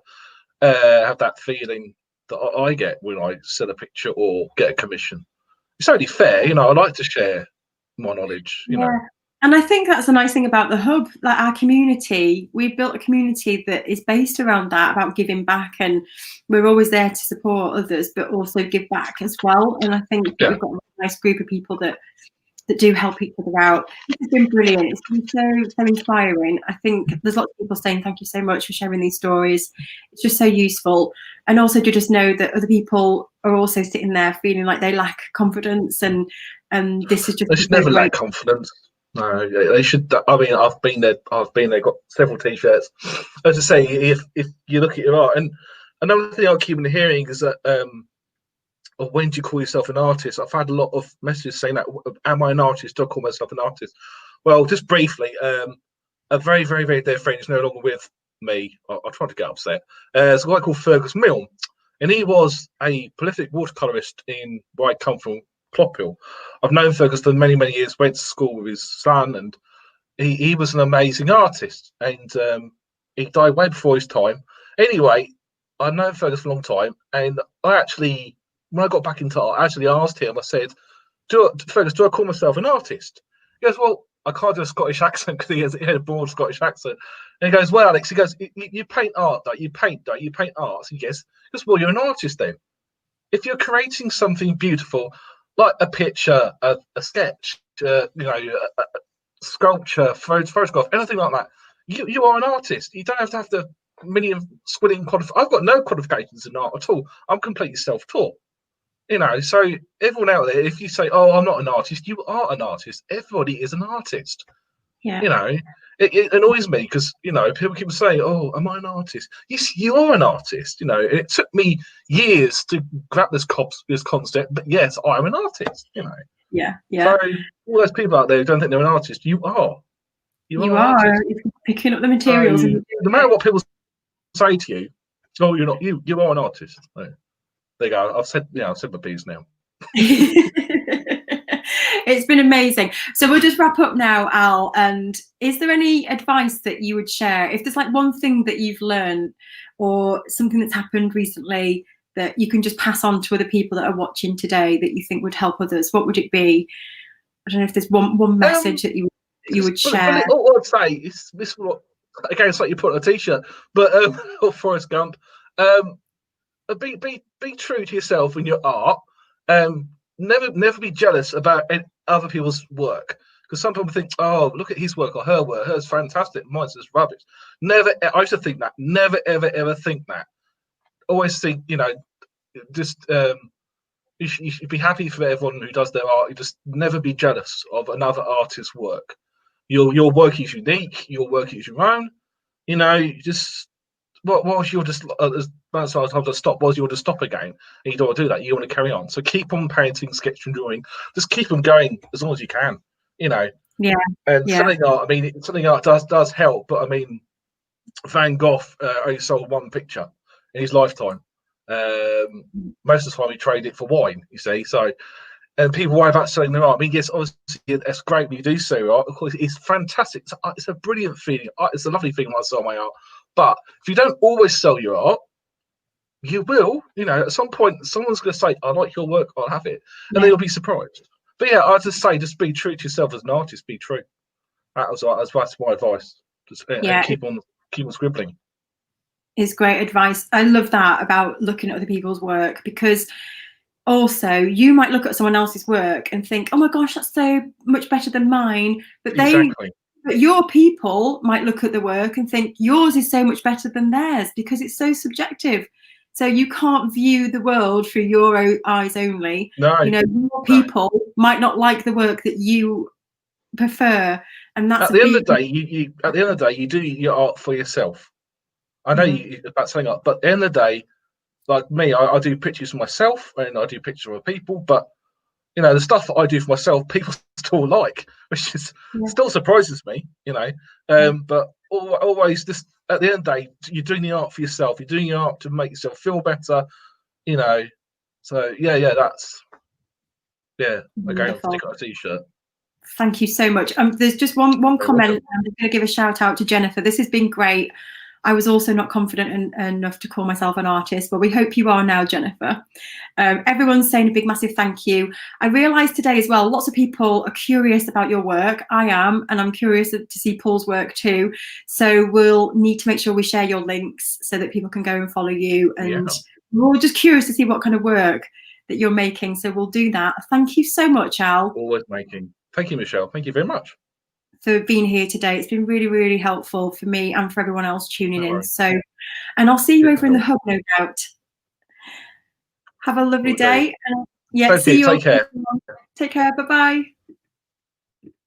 have that feeling that I get when I sell a picture or get a commission. It's only fair, I like to share my knowledge, you know. And I think that's the nice thing about the hub, like our community. We've built a community that is based around that, about giving back, and we're always there to support others, but also give back as well. And I think we've got a nice group of people that do help each other out. It's been brilliant. It's been so inspiring. I think there's lots of people saying thank you so much for sharing these stories. It's just so useful. And also to just know that other people are also sitting there feeling like they lack confidence, and this is just. They should never lack confidence. No, they should. I mean, I've been there. Got several T-shirts. As I say, if you look at your art, and another thing I keep hearing is that, when do you call yourself an artist? I've had a lot of messages saying that. Am I an artist? Do I call myself an artist? Well, just briefly, a very, very, very dear friend is no longer with me. I tried to get upset. There's a guy called Fergus Milne, and he was a prolific watercolourist in where I come from, Clophill. I've known Fergus for many, many years, went to school with his son, and he was an amazing artist, and he died way before his time. Anyway, I've known Fergus for a long time, and I actually, when I got back into art, I actually asked him, I said, Fergus, do I call myself an artist? He goes, well, I can't do a Scottish accent because he had a broad Scottish accent. And he goes, well, Alex, he goes, you paint art, don't you? You paint art. So he goes, well, you're an artist then. If you're creating something beautiful, like a picture, a sketch, a sculpture, photograph, anything like that, you are an artist. You don't have the million squilling qualifications. I've got no qualifications in art at all. I'm completely self-taught. So everyone out there, if you say, "Oh, I'm not an artist," you are an artist. Everybody is an artist. Yeah. It annoys me because people keep saying, "Oh, am I an artist?" Yes, you are an artist. It took me years to grab this concept, but yes, I'm an artist. Yeah. So all those people out there who don't think they're an artist, you are. You are picking up the materials. So, no matter what people say to you, "Oh, you're not. You are an artist." So, there you go. I've said my piece now. It's been amazing. So we'll just wrap up now, Al. And is there any advice that you would share? If there's like one thing that you've learned or something that's happened recently that you can just pass on to other people that are watching today that you think would help others, what would it be? I don't know if there's one message that you would share. All I'd say is this: again, it's like you put on a T-shirt, but or Forrest Gump. Be true to yourself in your art. Never be jealous about other people's work, because some people think, "Oh, look at his work or her work. Hers fantastic. Mine's just rubbish." I used to think that. Never, ever think that. Always think, just you should be happy for everyone who does their art. You just never be jealous of another artist's work. Your work is unique. Your work is your own. Just. Whilst you're just that's what I was told to stop. Whilst you're to stop again, and you don't want to do that. You want to carry on. So keep on painting, sketching, drawing. Just keep them going as long as you can. Yeah. And selling art. I mean, selling art does help. But I mean, Van Gogh only sold one picture in his lifetime. Most of the time we trade it for wine, you see. So, and people worry about selling their art. I mean, yes, obviously that's great when you do sell your art. Of course, it's fantastic. It's a brilliant feeling. It's a lovely thing when I sell my art. But if you don't always sell your art, you will, at some point, someone's going to say, "I like your work. I'll have it," and then you'll be surprised. But yeah, I just say, just be true to yourself as an artist. Be true. That's my advice. Just keep on scribbling. Is great advice. I love that about looking at other people's work, because also you might look at someone else's work and think, oh my gosh, that's so much better than mine, but your people might look at the work and think yours is so much better than theirs, because it's so subjective. So you can't view the world through your eyes only. No, your people might not like the work that you prefer, and that's at the end of the day, you do your art for yourself. I know you about selling art, but at the end of the day, like me, I do pictures for myself and I do pictures of other people, but the stuff that I do for myself, people still like, which is still surprises me, but always just at the end of the day, you're doing the art for yourself. You're doing your art to make yourself feel better, so that's again, stick on a t-shirt. Thank you so much. There's just one comment. I'm going to give a shout out to Jennifer. This has been great. I was also not confident enough to call myself an artist, but we hope you are now, Jennifer. Everyone's saying a big, massive thank you. I realised today as well, lots of people are curious about your work. I am, and I'm curious to see Paul's work too. So we'll need to make sure we share your links so that people can go and follow you. And we're just curious to see what kind of work that you're making. So we'll do that. Thank you so much, Al. Always making. Thank you, Michelle. Thank you very much for being here today. It's been really, really helpful for me and for everyone else tuning in. So, and I'll see you over in the hub, no doubt. Have a lovely day. And see you. Take care. Take care. Bye-bye.